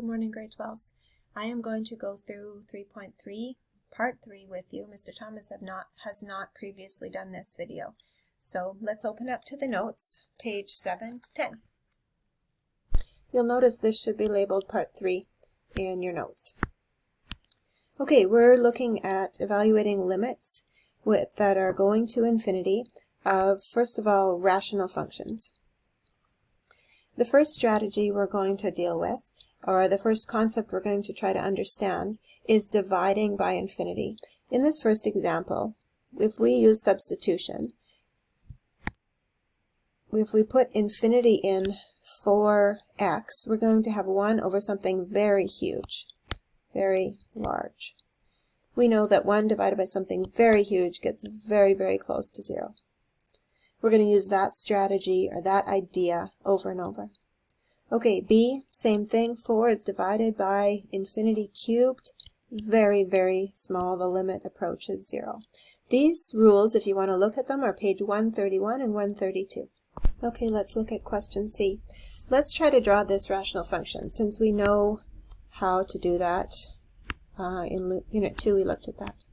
Good morning, grade 12s. I am going to go through 3.3, part 3 with you. Mr. Thomas has not previously done this video. So let's open up to the notes, page 7 to 10. You'll notice this should be labeled part 3 in your notes. Okay, we're looking at evaluating limits that are going to infinity of, first of all, rational functions. The first strategy we're going to deal with, or the first concept we're going to try to understand, is dividing by infinity. In this first example, if we use substitution, if we put infinity in for x, we're going to have 1 over something very huge, very large. We know that 1 divided by something very huge gets very, very close to 0. We're going to use that strategy or that idea over and over. Okay, b, same thing. 4 is divided by infinity cubed. Very, very small. The limit approaches 0. These rules, if you want to look at them, are page 131 and 132. Okay, let's look at question C. Let's try to draw this rational function. Since we know how to do that, in Unit 2 we looked at that.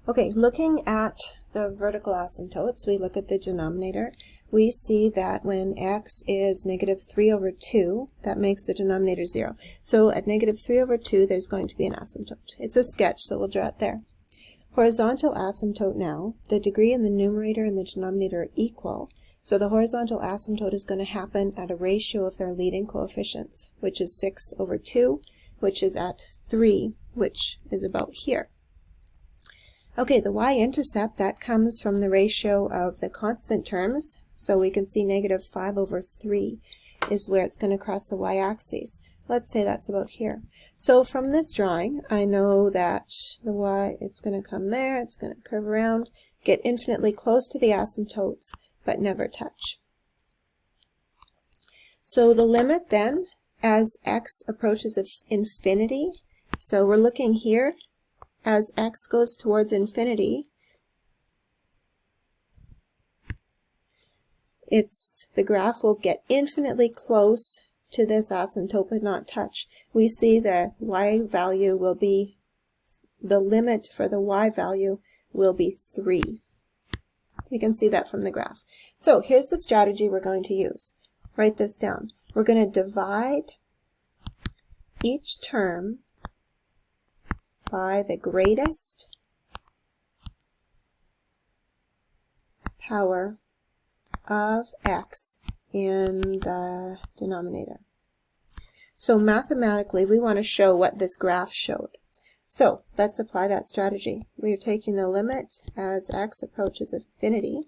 Okay, looking at the vertical asymptotes, we look at the denominator. We see that when x is negative 3 over 2, that makes the denominator 0. So at negative 3 over 2, there's going to be an asymptote. It's a sketch, so we'll draw it there. Horizontal asymptote now, the degree in the numerator and the denominator are equal. So the horizontal asymptote is going to happen at a ratio of their leading coefficients, which is 6 over 2, which is at 3, which is about here. Okay, the y-intercept, that comes from the ratio of the constant terms, so we can see negative 5 over 3 is where it's going to cross the y-axis. Let's say that's about here. So from this drawing, I know that the y, it's going to come there, it's going to curve around, get infinitely close to the asymptotes, but never touch. So the limit then, as x approaches infinity, so we're looking here, as x goes towards infinity, the graph will get infinitely close to this asymptote but not touch. We see the y value will be, the limit for the y value will be 3. You can see that from the graph. So here's the strategy we're going to use. Write this down. We're going to divide each term by the greatest power of x in the denominator. So mathematically, we want to show what this graph showed. So let's apply that strategy. We're taking the limit as x approaches infinity,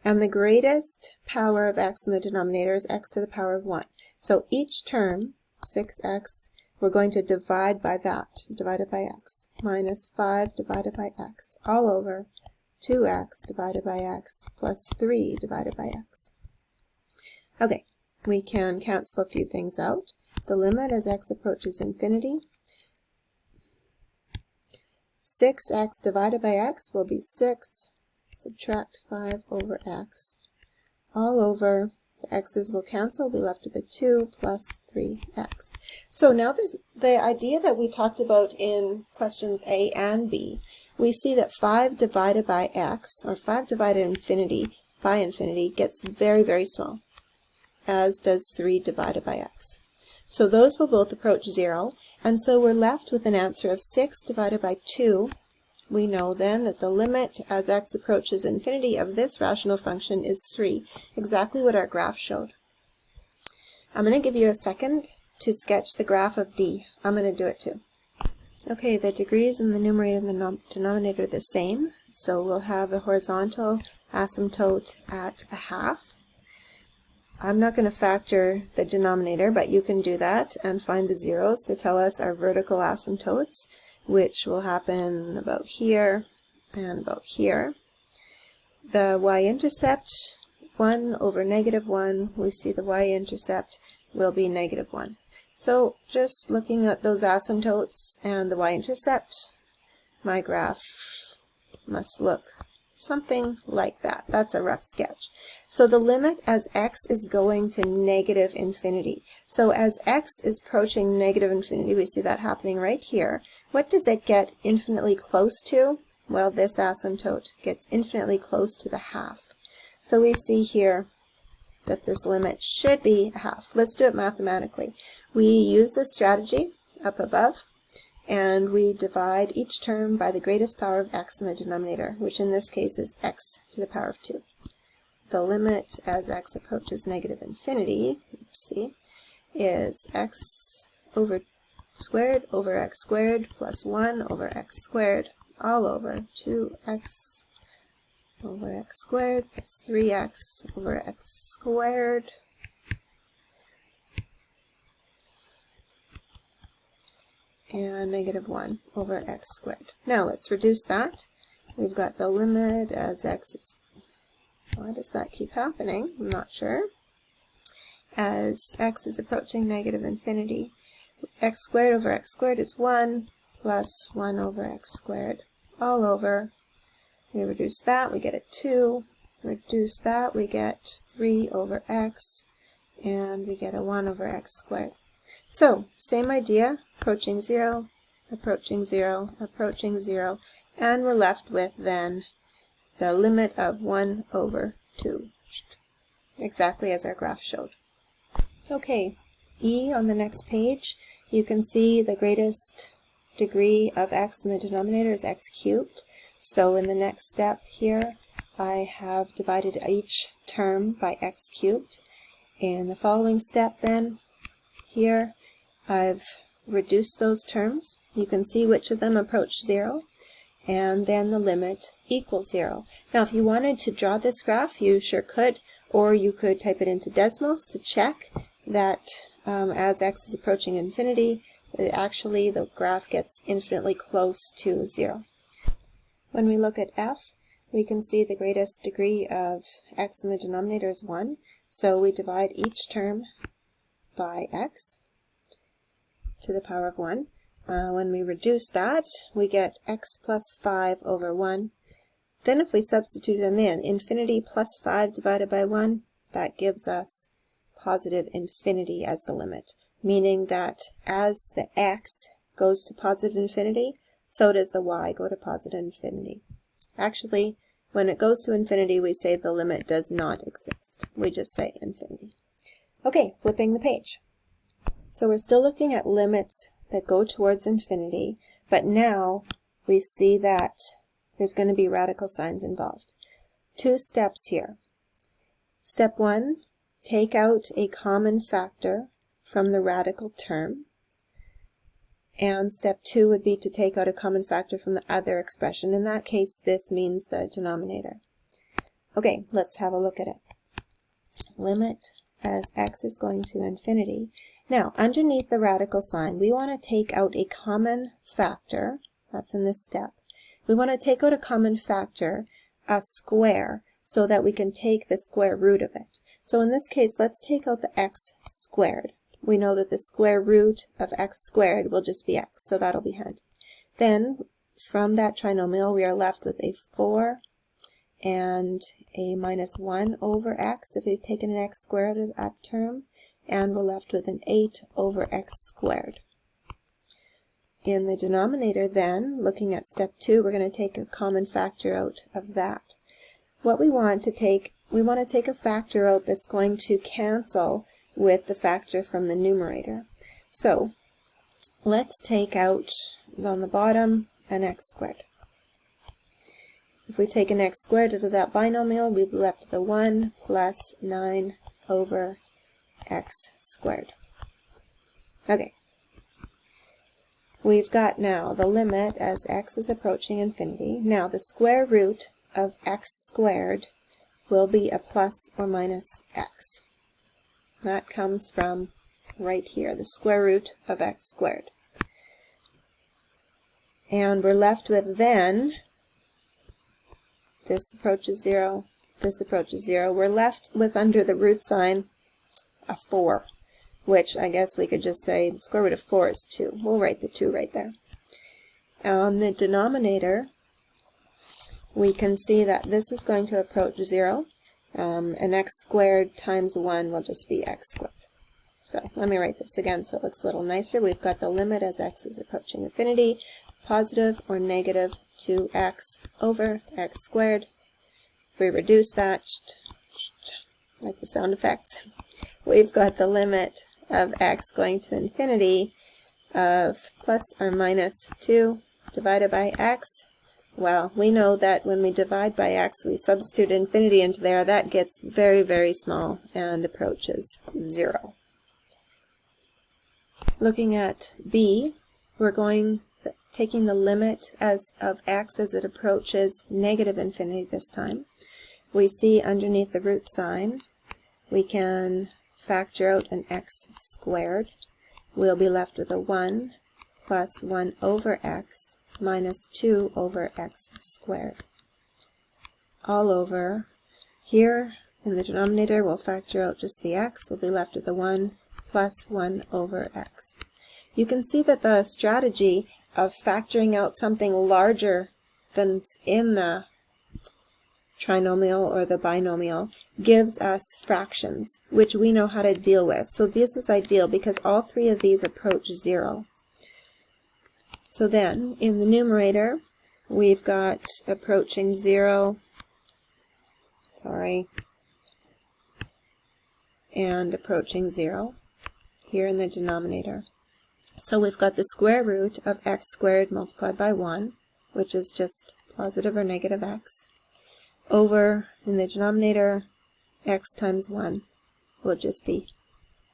and the greatest power of x in the denominator is x to the power of 1. So each term, 6x, we're going to divide by that, divided by x, minus 5 divided by x, all over 2x divided by x, plus 3 divided by x. Okay, we can cancel a few things out. The limit as x approaches infinity, 6x divided by x will be 6, subtract 5 over x, all over, the x's will cancel, we'll be left with a 2 plus 3x. So now the idea that we talked about in questions A and B, we see that 5 divided by x, or 5 divided by infinity, gets very, very small, as does 3 divided by x. So those will both approach 0, and so we're left with an answer of 6 divided by 2. We know then that the limit as x approaches infinity of this rational function is 3, exactly what our graph showed. I'm going to give you a second to sketch the graph of D. I'm going to do it too. Okay, the degrees in the numerator and the denominator are the same, so we'll have a horizontal asymptote at a half. I'm not going to factor the denominator, but you can do that and find the zeros to tell us our vertical asymptotes, which will happen about here and about here. The y-intercept, 1 over negative 1, we see the y-intercept will be negative 1. So just looking at those asymptotes and the y-intercept, my graph must look something like that. That's a rough sketch. So the limit as x is going to negative infinity. So as x is approaching negative infinity, we see that happening right here. What does it get infinitely close to? Well, this asymptote gets infinitely close to the half. So we see here that this limit should be a half. Let's do it mathematically. We use this strategy up above, and we divide each term by the greatest power of x in the denominator, which in this case is x to the power of 2. The limit as x approaches negative infinity, see, is x squared over x squared plus 1 over x squared all over 2x over x squared plus 3x over x squared and negative 1 over x squared. Now let's reduce that. We've got the limit as x is, why does that keep happening? I'm not sure. As x is approaching negative infinity, x squared over x squared is 1 plus 1 over x squared all over. We reduce that, we get a 2. Reduce that, we get 3 over x, and we get a 1 over x squared. So, same idea, approaching 0, approaching 0, approaching 0, and we're left with then the limit of 1 over 2, exactly as our graph showed. Okay, E on the next page, you can see the greatest degree of x in the denominator is x cubed. So in the next step here, I have divided each term by x cubed. In the following step then, here, I've reduced those terms. You can see which of them approach 0, and then the limit equals 0. Now if you wanted to draw this graph, you sure could, or you could type it into Desmos to check that as x is approaching infinity, actually the graph gets infinitely close to 0. When we look at f, we can see the greatest degree of x in the denominator is 1, so we divide each term by x to the power of 1. When we reduce that, we get x plus 5 over 1. Then if we substitute them in, infinity plus 5 divided by 1, that gives us positive infinity as the limit, meaning that as the x goes to positive infinity, so does the y go to positive infinity. Actually, when it goes to infinity, we say the limit does not exist. We just say infinity. Okay, flipping the page. So we're still looking at limits that go towards infinity, but now we see that there's going to be radical signs involved. 2 steps here. Step 1, take out a common factor from the radical term. And step 2 would be to take out a common factor from the other expression. In that case, this means the denominator. Okay, let's have a look at it. Limit as x is going to infinity. Now, underneath the radical sign, we want to take out a common factor. That's in this step. We want to take out a common factor, a square, so that we can take the square root of it. So in this case, let's take out the x squared. We know that the square root of x squared will just be x, so that'll be handy. Then, from that trinomial, we are left with a 4 and a minus 1 over x, if we've taken an x squared out of that term, and we're left with an 8 over x squared. In the denominator then, looking at step 2, we're going to take a common factor out of that. What we want to take a factor out that's going to cancel with the factor from the numerator. So, let's take out, on the bottom, an x squared. If we take an x squared out of that binomial, we've left the 1 plus 9 over x squared. Okay. We've got now the limit as x is approaching infinity. Now the square root of x squared will be a plus or minus x. That comes from right here, the square root of x squared. And we're left with then, this approaches 0, this approaches 0. We're left with, under the root sign, a 4, which I guess we could just say the square root of 4 is 2. We'll write the 2 right there. On the denominator, we can see that this is going to approach 0, and x squared times 1 will just be x squared. So let me write this again so it looks a little nicer. We've got the limit as x is approaching infinity, positive or negative 2x over x squared. If we reduce that, like the sound effects, we've got the limit of x going to infinity of plus or minus 2 divided by x. Well, we know that when we divide by x, we substitute infinity into there, that gets very, very small and approaches 0. Looking at b, we're taking the limit of x as it approaches negative infinity this time. We see underneath the root sign, we can factor out an x squared. We'll be left with a 1 plus 1 over x minus 2 over x squared. All over. Here in the denominator, we'll factor out just the x. We'll be left with a 1 plus 1 over x. You can see that the strategy of factoring out something larger than in the trinomial or the binomial gives us fractions, which we know how to deal with. So this is ideal because all three of these approach 0. So then, in the numerator, we've got approaching 0, and approaching 0 here in the denominator. So we've got the square root of x squared multiplied by 1, which is just positive or negative x, over, in the denominator, x times 1 will just be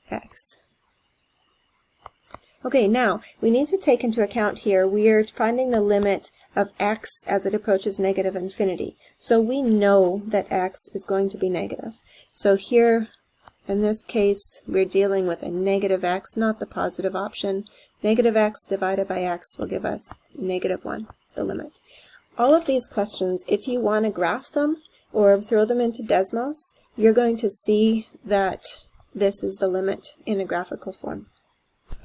x. Okay, now, we need to take into account here, we are finding the limit of x as it approaches negative infinity. So we know that x is going to be negative. So here, in this case, we're dealing with a negative x, not the positive option. Negative x divided by x will give us negative 1, the limit. All of these questions, if you want to graph them or throw them into Desmos, you're going to see that this is the limit in a graphical form.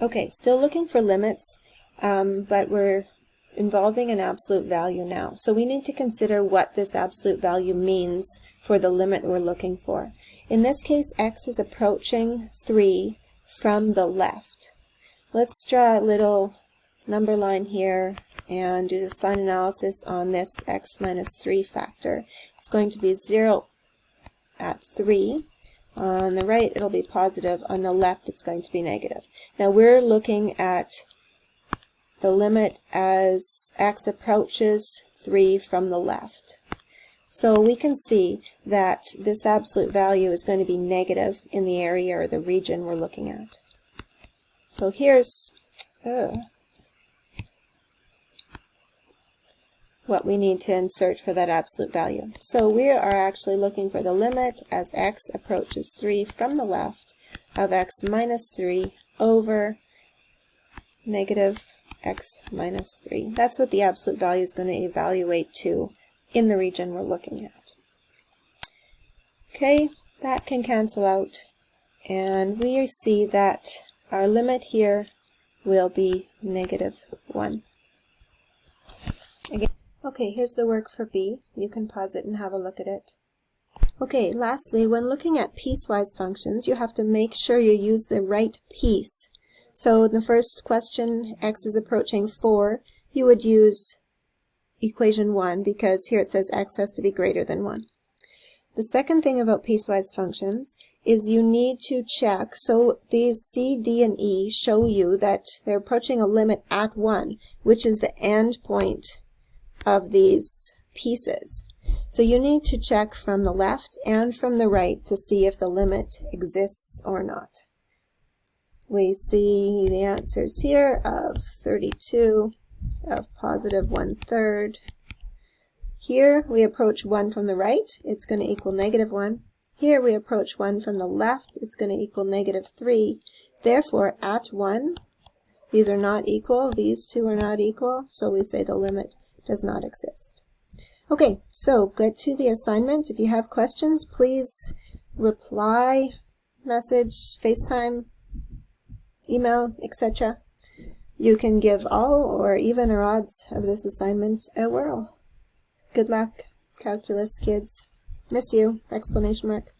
Okay, still looking for limits, but we're involving an absolute value now. So we need to consider what this absolute value means for the limit we're looking for. In this case, x is approaching 3 from the left. Let's draw a little number line here and do the sign analysis on this x minus 3 factor. It's going to be 0 at 3. On the right, it'll be positive. On the left, it's going to be negative. Now, we're looking at the limit as x approaches 3 from the left. So we can see that this absolute value is going to be negative in the area or the region we're looking at. So here's what we need to insert for that absolute value. So we are actually looking for the limit as x approaches 3 from the left of x minus 3 over negative x minus 3. That's what the absolute value is going to evaluate to in the region we're looking at. Okay, that can cancel out, and we see that our limit here will be negative 1. Again. Okay, here's the work for B. You can pause it and have a look at it. Okay, lastly, when looking at piecewise functions, you have to make sure you use the right piece. So in the first question, x is approaching 4, you would use equation 1 because here it says x has to be greater than 1. The second thing about piecewise functions is you need to check, so these C, D, and E show you that they're approaching a limit at 1, which is the end point of these pieces. So you need to check from the left and from the right to see if the limit exists or not. We see the answers here of 32, of positive 1/3. Here we approach 1 from the right, it's going to equal negative 1. Here we approach 1 from the left, it's going to equal negative 3. Therefore, at 1, these are not equal, these two are not equal, so we say the limit does not exist. Okay, so get to the assignment. If you have questions, please reply, message, FaceTime, email, etc. You can give all or even or odds of this assignment a whirl. Good luck, calculus kids. Miss you! Exclamation mark.